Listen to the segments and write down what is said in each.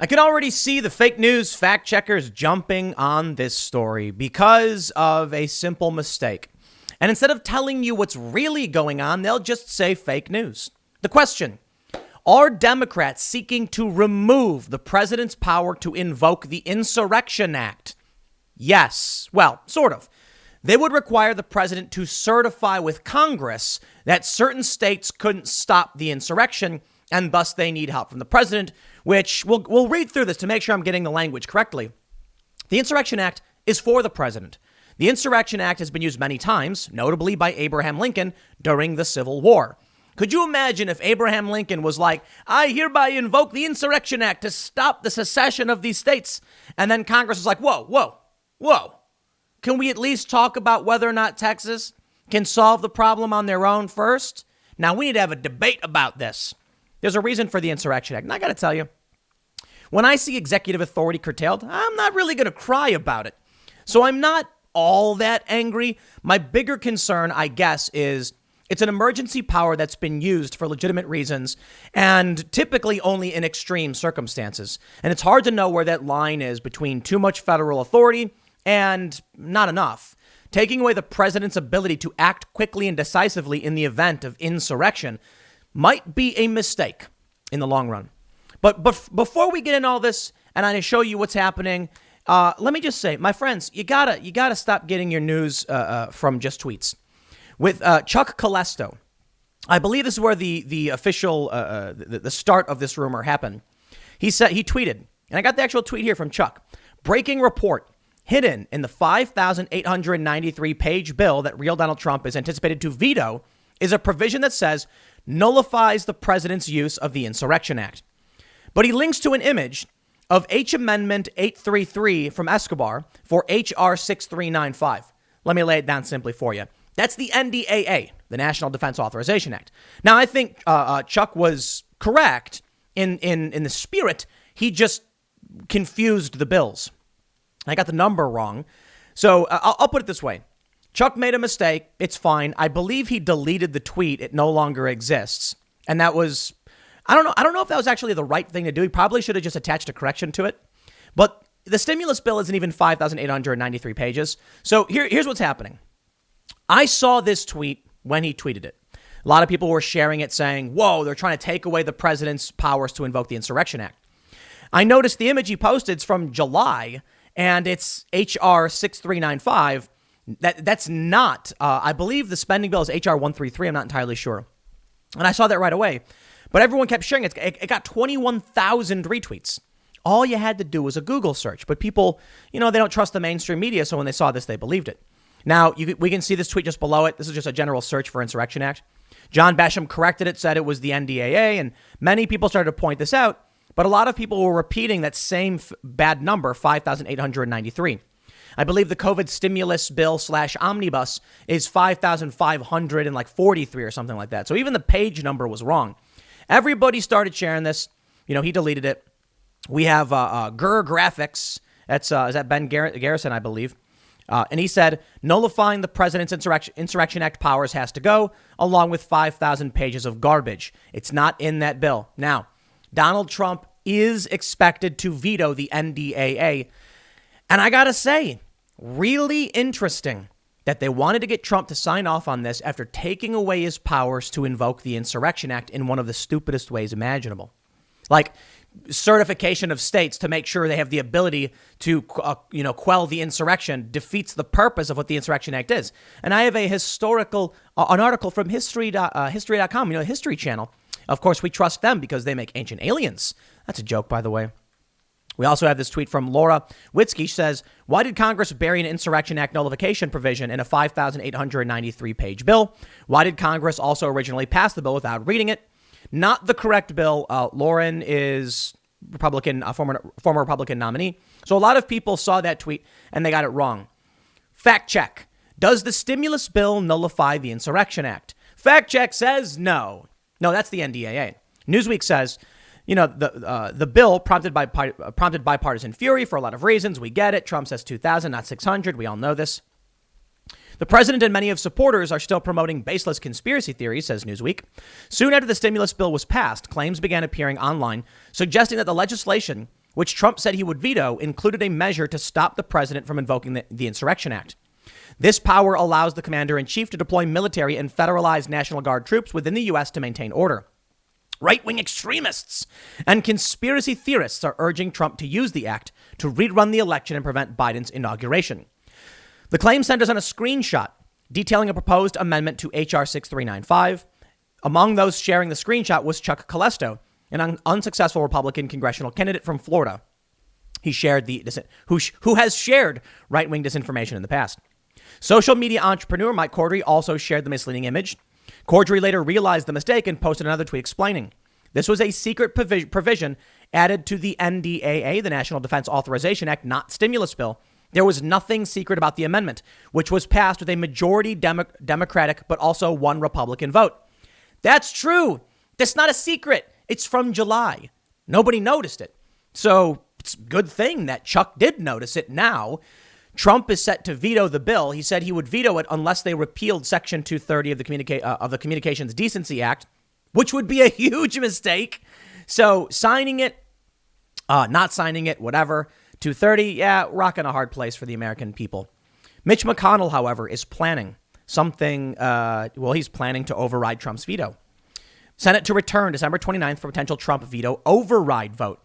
I can already see the fake news fact checkers jumping on this story because of a simple mistake. And instead of telling you what's really going on, they'll just say fake news. The question: are Democrats seeking to remove the president's power to invoke the Insurrection Act? Yes. Well, sort of. They would require the president to certify with Congress that certain states couldn't stop the insurrection, and thus they need help from the president, which we'll read through this to make sure I'm getting the language correctly. The Insurrection Act is for the president. The Insurrection Act has been used many times, notably by Abraham Lincoln during the Civil War. Could you imagine if Abraham Lincoln was like, I hereby invoke the Insurrection Act to stop the secession of these states? And then Congress was like, whoa. Can we at least talk about whether or not Texas can solve the problem on their own first? Now, we need to have a debate about this. There's a reason for the Insurrection Act. And I got to tell you, when I see executive authority curtailed, I'm not really going to cry about it. So I'm not all that angry. My bigger concern, I guess, is it's an emergency power that's been used for legitimate reasons and typically only in extreme circumstances. And it's hard to know where that line is between too much federal authority and not enough. Taking away the president's ability to act quickly and decisively in the event of insurrection might be a mistake in the long run. But before we get into all this and I show you what's happening, let me just say, my friends, you gotta stop getting your news from just tweets. With Chuck Colesto, I believe this is where the official the start of this rumor happened. He tweeted, and I got the actual tweet here from Chuck. Breaking report. Hidden in the 5,893-page bill that real Donald Trump is anticipated to veto is a provision that says nullifies the president's use of the Insurrection Act. But he links to an image of H Amendment 833 from Escobar for H.R. 6395. Let me lay it down simply for you. That's the NDAA, the National Defense Authorization Act. Now, I think Chuck was correct in the spirit. He just confused the bills. I got the number wrong. So I'll put it this way. Chuck made a mistake. It's fine. I believe he deleted the tweet. It no longer exists. And that was, I don't know if that was actually the right thing to do. He probably should have just attached a correction to it. But the stimulus bill isn't even 5,893 pages. So here's what's happening. I saw this tweet when he tweeted it. A lot of people were sharing it saying, whoa, they're trying to take away the president's powers to invoke the Insurrection Act. I noticed the image he posted is from July, and it's H.R. 6395. That's not, I believe the spending bill is H.R. 133. I'm not entirely sure. And I saw that right away. But everyone kept sharing it. It got 21,000 retweets. All you had to do was a Google search. But people, they don't trust the mainstream media. So when they saw this, they believed it. Now, we can see this tweet just below it. This is just a general search for Insurrection Act. John Basham corrected it, said it was the NDAA. And many people started to point this out. But a lot of people were repeating that same bad number, 5,893. I believe the COVID stimulus bill / omnibus is 5,543 or something like that. So even the page number was wrong. Everybody started sharing this. He deleted it. We have Gurr Graphics. Is that Ben Garrison, I believe. And he said, nullifying the president's Insurrection Act powers has to go, along with 5,000 pages of garbage. It's not in that bill. Now, Donald Trump is expected to veto the NDAA. And I got to say, really interesting that they wanted to get Trump to sign off on this after taking away his powers to invoke the Insurrection Act in one of the stupidest ways imaginable. Like certification of states to make sure they have the ability to, quell the insurrection defeats the purpose of what the Insurrection Act is. And I have an article from history.com, History Channel. Of course, we trust them because they make ancient aliens. That's a joke, by the way. We also have this tweet from Laura Witzke. She says, why did Congress bury an Insurrection Act nullification provision in a 5,893-page bill? Why did Congress also originally pass the bill without reading it? Not the correct bill. Lauren is Republican, a former Republican nominee. So a lot of people saw that tweet and they got it wrong. Fact check. Does the stimulus bill nullify the Insurrection Act? Fact check says no. No, that's the NDAA. Newsweek says, the bill prompted bipartisan fury for a lot of reasons. We get it. Trump says 2,000, not 600. We all know this. The president and many of supporters are still promoting baseless conspiracy theories, says Newsweek. Soon after the stimulus bill was passed, claims began appearing online suggesting that the legislation which Trump said he would veto, included a measure to stop the president from invoking the Insurrection Act. This power allows the commander-in-chief to deploy military and federalized National Guard troops within the U.S. to maintain order. Right-wing extremists and conspiracy theorists are urging Trump to use the act to rerun the election and prevent Biden's inauguration. The claim centers on a screenshot detailing a proposed amendment to H.R. 6395. Among those sharing the screenshot was Chuck Callesto, an unsuccessful Republican congressional candidate from Florida. He shared who has shared right-wing disinformation in the past. Social media entrepreneur Mike Corddry also shared the misleading image. Corddry later realized the mistake and posted another tweet explaining. This was a secret provision added to the NDAA, the National Defense Authorization Act, not stimulus bill. There was nothing secret about the amendment, which was passed with a majority Democratic but also one Republican vote. That's true. That's not a secret. It's from July. Nobody noticed it. So it's a good thing that Chuck did notice it now. Trump is set to veto the bill. He said he would veto it unless they repealed Section 230 of the Communications Decency Act, which would be a huge mistake. So signing it, not signing it, whatever. 230, yeah, rocking a hard place for the American people. Mitch McConnell, however, is planning something. He's planning to override Trump's veto. Senate to return December 29th for potential Trump veto override vote.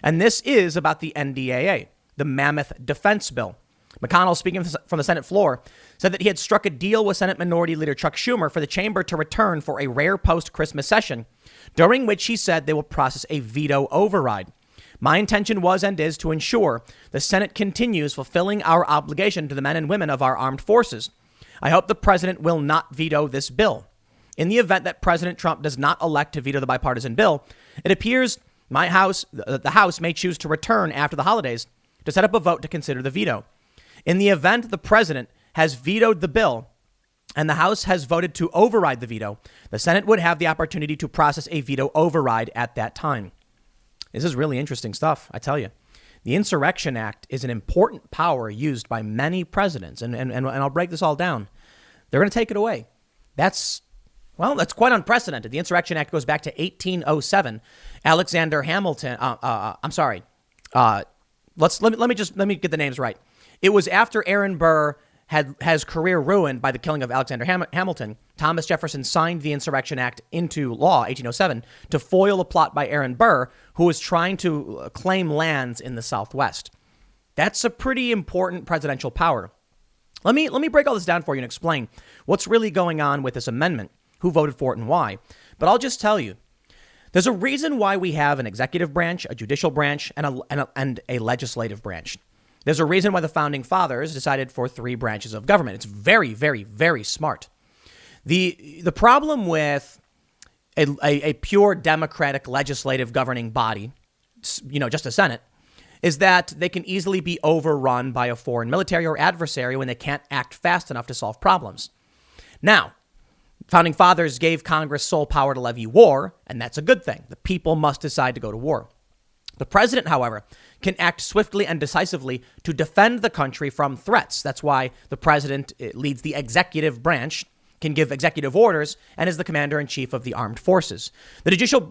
And this is about the NDAA, the Mammoth Defense Bill. McConnell, speaking from the Senate floor, said that he had struck a deal with Senate Minority Leader Chuck Schumer for the chamber to return for a rare post-Christmas session, during which he said they will process a veto override. My intention was and is to ensure the Senate continues fulfilling our obligation to the men and women of our armed forces. I hope the president will not veto this bill. In the event that President Trump does not elect to veto the bipartisan bill, it appears the House may choose to return after the holidays to set up a vote to consider the veto. In the event the president has vetoed the bill and the House has voted to override the veto, the Senate would have the opportunity to process a veto override at that time. This is really interesting stuff, I tell you. The Insurrection Act is an important power used by many presidents, and I'll break this all down. They're going to take it away. That's quite unprecedented. The Insurrection Act goes back to 1807. Alexander Hamilton. Let me get the names right. It was after Aaron Burr had his career ruined by the killing of Alexander Hamilton. Thomas Jefferson signed the Insurrection Act into law, 1807, to foil a plot by Aaron Burr, who was trying to claim lands in the Southwest. That's a pretty important presidential power. Let me break all this down for you and explain what's really going on with this amendment, who voted for it and why. But I'll just tell you, there's a reason why we have an executive branch, a judicial branch, and a legislative branch. There's a reason why the founding fathers decided for 3 branches of government. It's very, very, very smart. The problem with a pure democratic legislative governing body, just a Senate, is that they can easily be overrun by a foreign military or adversary when they can't act fast enough to solve problems. Now, founding fathers gave Congress sole power to levy war, and that's a good thing. The people must decide to go to war. The president, however, can act swiftly and decisively to defend the country from threats. That's why the president leads the executive branch, can give executive orders, and is the commander-in-chief of the armed forces. The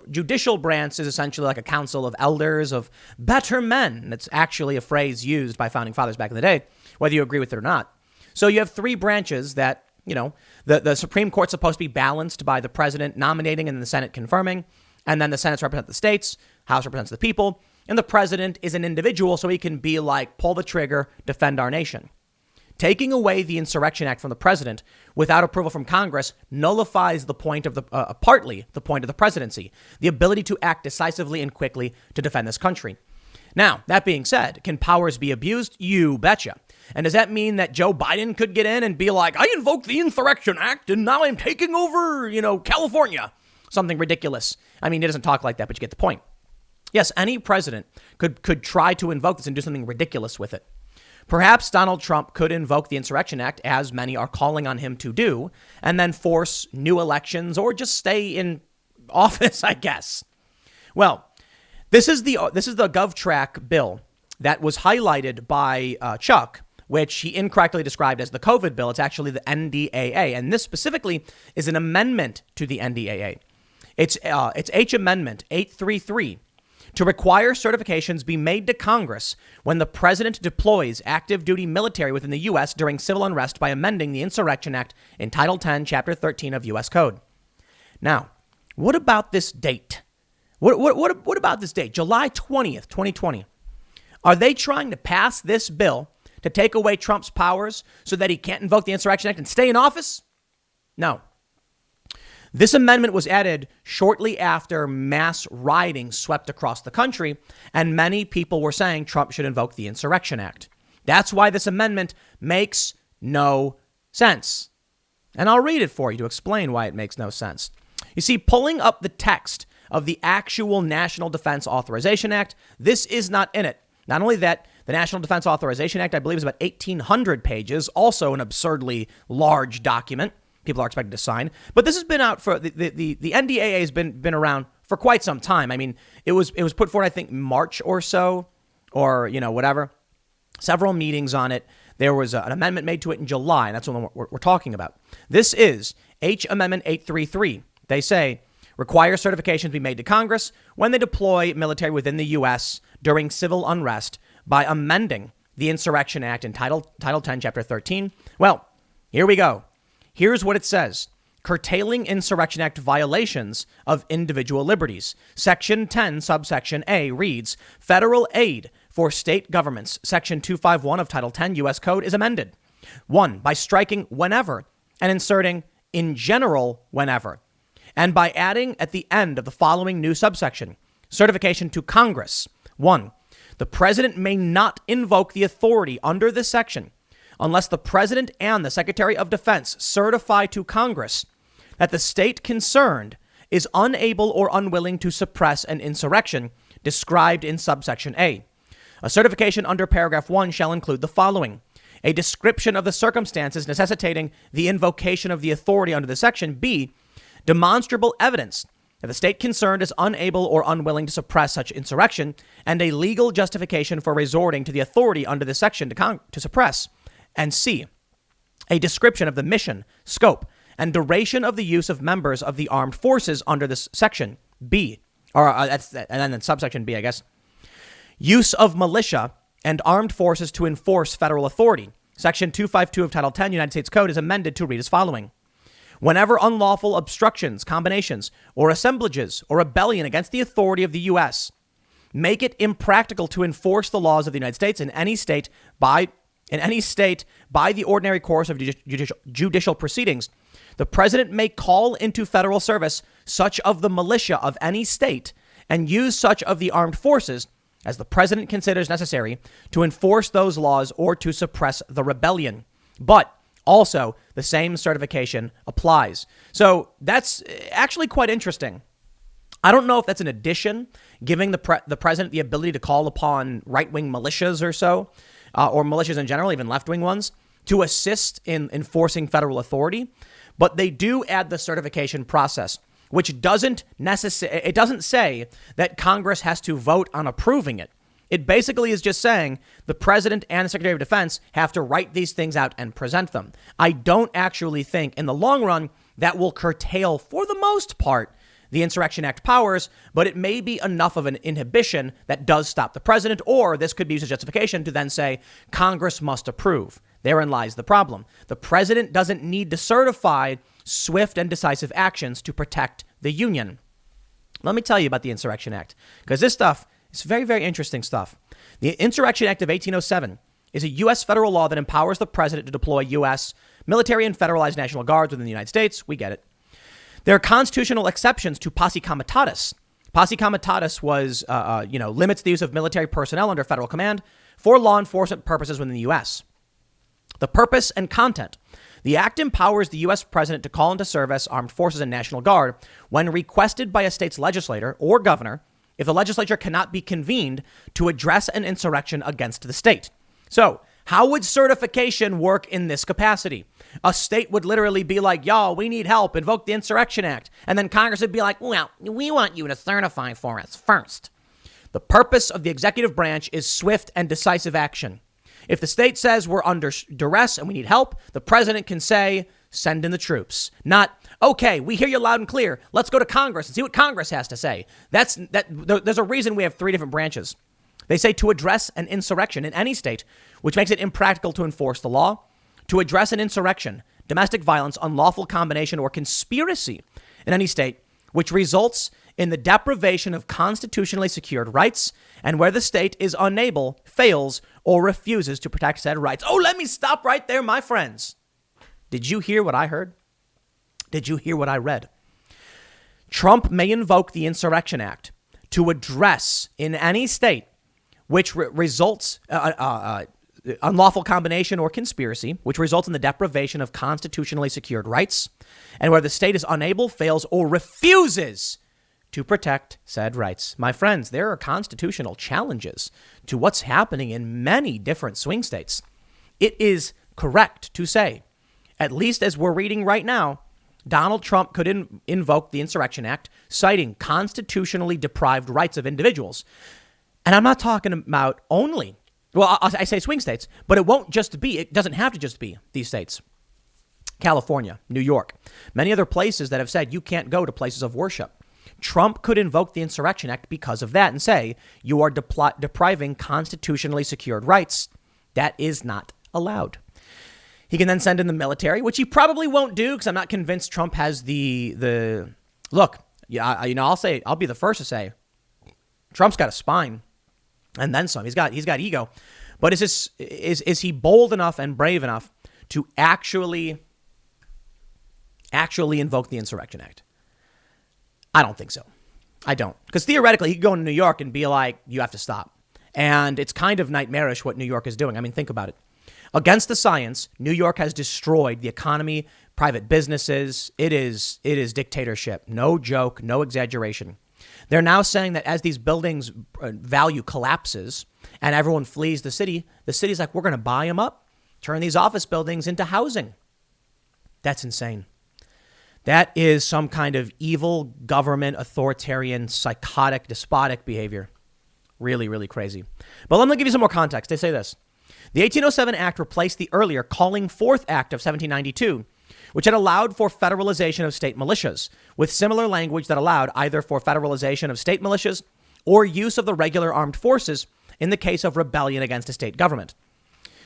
judicial branch is essentially like a council of elders, of better men. That's actually a phrase used by founding fathers back in the day, whether you agree with it or not. So you have 3 branches that, the Supreme Court's supposed to be balanced by the president nominating and the Senate confirming, and then the Senate represents the states, House represents the people, and the president is an individual, so he can be like, pull the trigger, defend our nation. Taking away the Insurrection Act from the president without approval from Congress nullifies the point of partly the point of the presidency, the ability to act decisively and quickly to defend this country. Now, that being said, can powers be abused? You betcha. And does that mean that Joe Biden could get in and be like, I invoked the Insurrection Act and now I'm taking over, California? Something ridiculous. I mean, he doesn't talk like that, but you get the point. Yes, any president could try to invoke this and do something ridiculous with it. Perhaps Donald Trump could invoke the Insurrection Act, as many are calling on him to do, and then force new elections or just stay in office, I guess. Well, this is the GovTrack bill that was highlighted by Chuck, which he incorrectly described as the COVID bill. It's actually the NDAA, and this specifically is an amendment to the NDAA. It's H Amendment 833, to require certifications be made to Congress when the president deploys active duty military within the U.S. during civil unrest by amending the Insurrection Act in Title 10, Chapter 13 of U.S. Code. Now, what about this date? What about this date? July 20th, 2020. Are they trying to pass this bill to take away Trump's powers so that he can't invoke the Insurrection Act and stay in office? No. This amendment was added shortly after mass rioting swept across the country, and many people were saying Trump should invoke the Insurrection Act. That's why this amendment makes no sense. And I'll read it for you to explain why it makes no sense. You see, pulling up the text of the actual National Defense Authorization Act, this is not in it. Not only that, the National Defense Authorization Act, I believe, is about 1,800 pages, also an absurdly large document people are expected to sign. But this has been out for the NDAA has been around for quite some time. I mean, it was put forward, I think, March or so, or, whatever. Several meetings on it. There was an amendment made to it in July, and that's what we're talking about. This is H Amendment 833. They say, require certifications be made to Congress when they deploy military within the U.S. during civil unrest by amending the Insurrection Act in Title 10, Chapter 13. Well, here we go. Here's what it says. Curtailing Insurrection Act violations of individual liberties. Section 10, subsection A reads, federal aid for state governments. Section 251 of Title 10 U.S. Code is amended. 1. By striking whenever and inserting in general whenever. And by adding at the end of the following new subsection, certification to Congress. 1. The president may not invoke the authority under this section unless the president and the Secretary of Defense certify to Congress that the state concerned is unable or unwilling to suppress an insurrection described in subsection A. A certification under paragraph 1 shall include the following: a description of the circumstances necessitating the invocation of the authority under the section. B, demonstrable evidence that the state concerned is unable or unwilling to suppress such insurrection, and a legal justification for resorting to the authority under this section to suppress. And C, a description of the mission, scope, and duration of the use of members of the armed forces under this section. B, and then subsection B, I guess. Use of militia and armed forces to enforce federal authority. Section 252 of Title 10 United States Code is amended to read as following. Whenever unlawful obstructions, combinations, or assemblages or rebellion against the authority of the U.S. make it impractical to enforce the laws of the United States in any state by the ordinary course of judicial proceedings, the president may call into federal service such of the militia of any state and use such of the armed forces as the president considers necessary to enforce those laws or to suppress the rebellion. But also, the same certification applies. So that's actually quite interesting. I don't know if that's an addition, giving the president the ability to call upon right-wing militias or so, or militias in general, even left-wing ones, to assist in enforcing federal authority. But they do add the certification process, which doesn't say that Congress has to vote on approving it. It basically is just saying the president and the Secretary of Defense have to write these things out and present them. I don't actually think in the long run that will curtail, for the most part, the Insurrection Act powers, but it may be enough of an inhibition that does stop the president, or this could be used as justification to then say Congress must approve. Therein lies the problem. The president doesn't need to certify swift and decisive actions to protect the Union. Let me tell you about the Insurrection Act, because this stuff is very, very interesting stuff. The Insurrection Act of 1807 is a U.S. federal law that empowers the president to deploy U.S. military and federalized National Guards within the United States. We get it. There are constitutional exceptions to posse comitatus. Posse comitatus was, limits the use of military personnel under federal command for law enforcement purposes within the U.S. The purpose and content. The act empowers the U.S. president to call into service armed forces and National Guard when requested by a state's legislator or governor if the legislature cannot be convened to address an insurrection against the state. So, how would certification work in this capacity? A state would literally be like, y'all, we need help, invoke the Insurrection Act. And then Congress would be like, well, we want you to certify for us first. The purpose of the executive branch is swift and decisive action. If the state says we're under duress and we need help, the president can say, send in the troops. Not, Okay, we hear you loud and clear. Let's go to Congress and see what Congress has to say. There's a reason we have three different branches. They say to address an insurrection in any state, which makes it impractical to enforce the law, to address an insurrection, domestic violence, unlawful combination, or conspiracy in any state, which results in the deprivation of constitutionally secured rights, and where the state is unable, fails, or refuses to protect said rights. Oh, let me stop right there, my friends. Did you hear what I heard? Did you hear what I read? Trump may invoke the Insurrection Act to address in any state which results unlawful combination or conspiracy, which results in the deprivation of constitutionally secured rights, and where the state is unable, fails, or refuses to protect said rights. My friends, there are constitutional challenges to what's happening in many different swing states. It is correct to say, at least as we're reading right now, Donald Trump could invoke the Insurrection Act, citing constitutionally deprived rights of individuals. And I'm not talking about only, well, I say swing states, but it doesn't have to just be these states. California, New York, many other places that have said you can't go to places of worship. Trump could invoke the Insurrection Act because of that and say you are depriving constitutionally secured rights. That is not allowed. He can then send in the military, which he probably won't do because I'm not convinced Trump has the look. Yeah, I'll be the first to say Trump's got a spine and then some. He's got ego, but is he bold enough and brave enough to actually invoke the Insurrection Act? I don't think so. I don't, because theoretically he could go into New York and be like, you have to stop, and it's kind of nightmarish what New York is doing. I mean, think about it. Against the science, New York has destroyed the economy, private businesses. It is dictatorship. No joke, no exaggeration. They're now saying that as these buildings' value collapses and everyone flees the city's like, we're going to buy them up, turn these office buildings into housing. That's insane. That is some kind of evil government, authoritarian, psychotic, despotic behavior. Really, really crazy. But let me give you some more context. They say this. The 1807 Act replaced the earlier Calling Forth Act of 1792, which had allowed for federalization of state militias, with similar language that allowed either for federalization of state militias or use of the regular armed forces in the case of rebellion against a state government.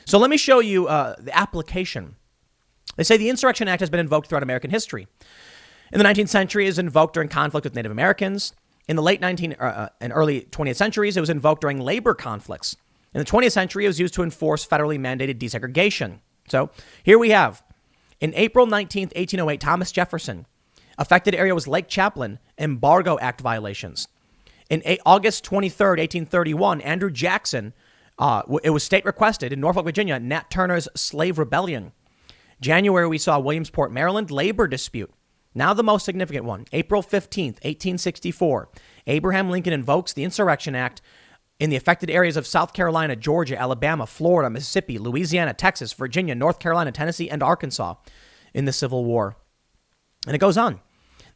So let me show you the application. They say the Insurrection Act has been invoked throughout American history. In the 19th century, it was invoked during conflict with Native Americans. In the late 19th and early 20th centuries, it was invoked during labor conflicts. In the 20th century, it was used to enforce federally mandated desegregation. So here we have, in April 19th, 1808, Thomas Jefferson. Affected area was Lake Champlain, Embargo Act violations. In August 23rd, 1831, Andrew Jackson, it was state requested in Norfolk, Virginia, Nat Turner's slave rebellion. January, we saw Williamsport, Maryland, labor dispute. Now the most significant one, April 15th, 1864, Abraham Lincoln invokes the Insurrection Act in the affected areas of South Carolina, Georgia, Alabama, Florida, Mississippi, Louisiana, Texas, Virginia, North Carolina, Tennessee, and Arkansas in the Civil War. And it goes on.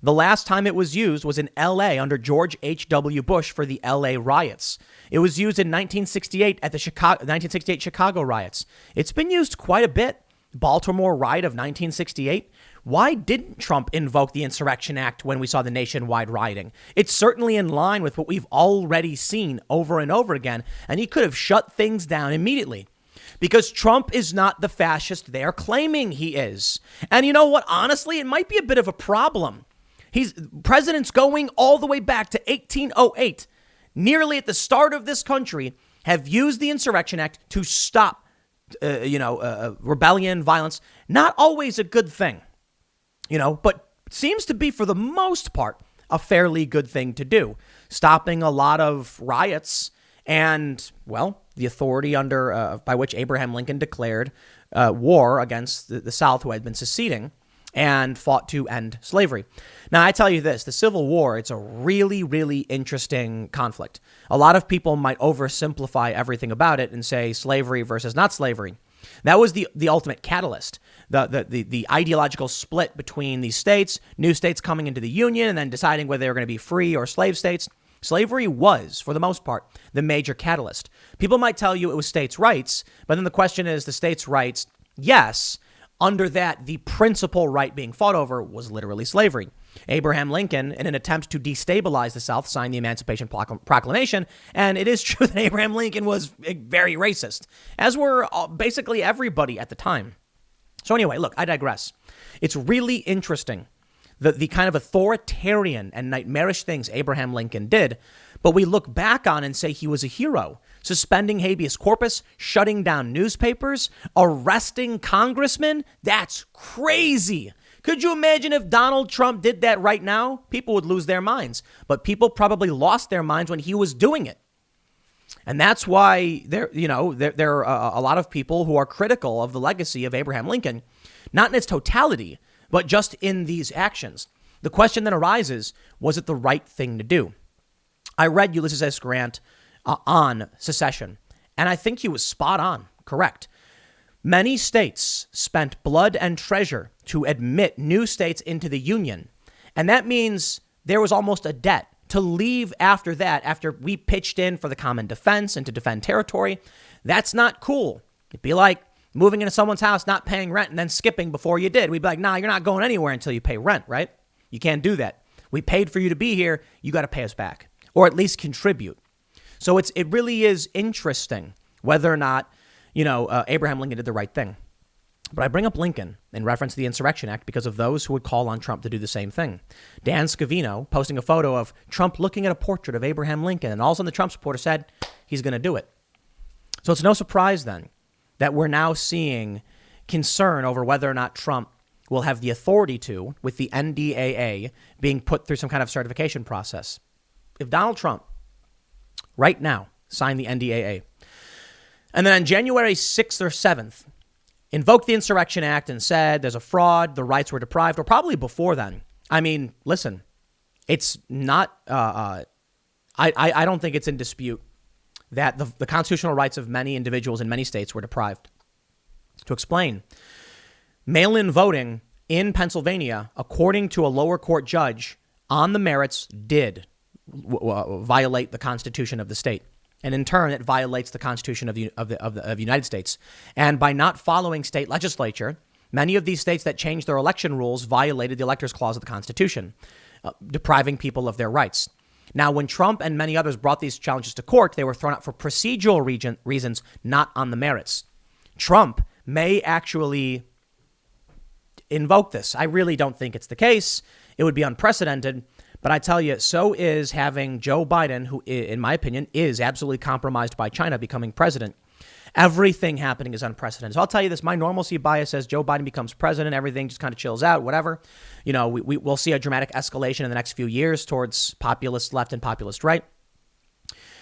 The last time it was used was in L.A. under George H.W. Bush for the L.A. riots. It was used in 1968 at the 1968 Chicago riots. It's been used quite a bit. Baltimore riot of 1968. Why didn't Trump invoke the Insurrection Act when we saw the nationwide rioting? It's certainly in line with what we've already seen over and over again, and he could have shut things down immediately because Trump is not the fascist they're claiming he is. And you know what? Honestly, it might be a bit of a problem. Presidents going all the way back to 1808, nearly at the start of this country, have used the Insurrection Act to stop rebellion, violence. Not always a good thing. But seems to be, for the most part, a fairly good thing to do. Stopping a lot of riots and, the authority by which Abraham Lincoln declared war against the South, who had been seceding and fought to end slavery. Now, I tell you this, the Civil War, it's a really, really interesting conflict. A lot of people might oversimplify everything about it and say slavery versus not slavery. That was the ultimate catalyst, the ideological split between these states, new states coming into the Union and then deciding whether they were going to be free or slave states. Slavery was, for the most part, the major catalyst. People might tell you it was states' rights, but then the question is the states' rights, yes, Under that, the principal right being fought over was literally slavery. Abraham Lincoln, in an attempt to destabilize the South, signed the Emancipation Proclamation. And it is true that Abraham Lincoln was very racist, as were basically everybody at the time. So anyway, look, I digress. It's really interesting, the kind of authoritarian and nightmarish things Abraham Lincoln did. But we look back on and say he was a hero, suspending habeas corpus, shutting down newspapers, arresting congressmen. That's crazy. Could you imagine if Donald Trump did that right now? People would lose their minds. But people probably lost their minds when he was doing it. And that's why there are a lot of people who are critical of the legacy of Abraham Lincoln, not in its totality, but just in these actions. The question then arises, was it the right thing to do? I read Ulysses S. Grant on secession, and I think he was spot on, correct. Many states spent blood and treasure to admit new states into the Union, and that means there was almost a debt to leave after that, after we pitched in for the common defense and to defend territory. That's not cool. It'd be like moving into someone's house, not paying rent, and then skipping before you did. We'd be like, nah, you're not going anywhere until you pay rent, right? You can't do that. We paid for you to be here. You got to pay us back, or at least contribute. So it really is interesting whether or not, Abraham Lincoln did the right thing. But I bring up Lincoln in reference to the Insurrection Act because of those who would call on Trump to do the same thing. Dan Scavino posting a photo of Trump looking at a portrait of Abraham Lincoln, and all of a sudden the Trump supporter said he's going to do it. So it's no surprise then that we're now seeing concern over whether or not Trump will have the authority to, with the NDAA being put through some kind of certification process. If Donald Trump right now signed the NDAA, and then on January 6th or 7th, invoked the Insurrection Act and said there's a fraud, the rights were deprived, or probably before then. I mean, listen, it's not, I don't think it's in dispute that the constitutional rights of many individuals in many states were deprived. To explain, mail-in voting in Pennsylvania, according to a lower court judge, on the merits did violate the Constitution of the state. And in turn, it violates the Constitution of the United States. And by not following state legislature, many of these states that changed their election rules violated the Electors Clause of the Constitution, depriving people of their rights. Now, when Trump and many others brought these challenges to court, they were thrown out for procedural reasons, not on the merits. Trump may actually invoke this. I really don't think it's the case. It would be unprecedented. But I tell you, so is having Joe Biden, who, in my opinion, is absolutely compromised by China, becoming president. Everything happening is unprecedented. So I'll tell you this, my normalcy bias says Joe Biden becomes president, everything just kind of chills out, whatever. We'll see a dramatic escalation in the next few years towards populist left and populist right.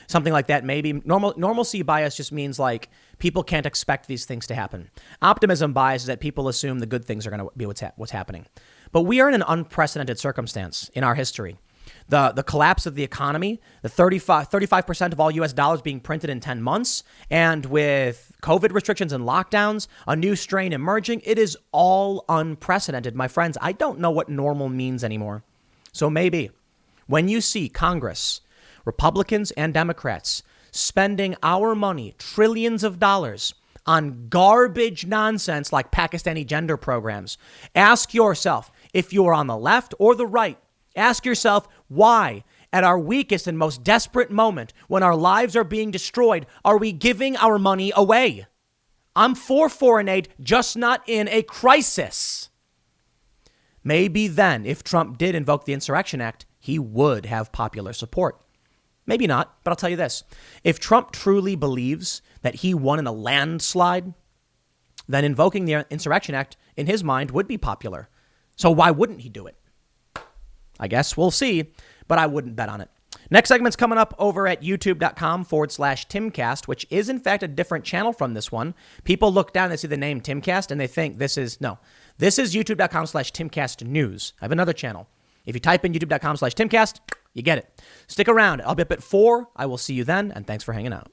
Something like that, maybe. Normalcy bias just means like people can't expect these things to happen. Optimism bias is that people assume the good things are going to be what's happening. But we are in an unprecedented circumstance in our history. The collapse of the economy, the 35% of all U.S. dollars being printed in 10 months, and with COVID restrictions and lockdowns, a new strain emerging, it is all unprecedented. My friends, I don't know what normal means anymore. So maybe when you see Congress, Republicans and Democrats spending our money, trillions of dollars, on garbage nonsense like Pakistani gender programs, ask yourself if you are on the left or the right. Ask yourself why, at our weakest and most desperate moment, when our lives are being destroyed, are we giving our money away? I'm for foreign aid, just not in a crisis. Maybe then, if Trump did invoke the Insurrection Act, he would have popular support. Maybe not, but I'll tell you this. If Trump truly believes that he won in a landslide, then invoking the Insurrection Act, in his mind, would be popular. So why wouldn't he do it? I guess we'll see, but I wouldn't bet on it. Next segment's coming up over at youtube.com/Timcast, which is in fact a different channel from this one. People look down, they see the name Timcast, and they think this is youtube.com/Timcast News. I have another channel. If you type in youtube.com/Timcast, you get it. Stick around. I'll be up at 4. I will see you then, and thanks for hanging out.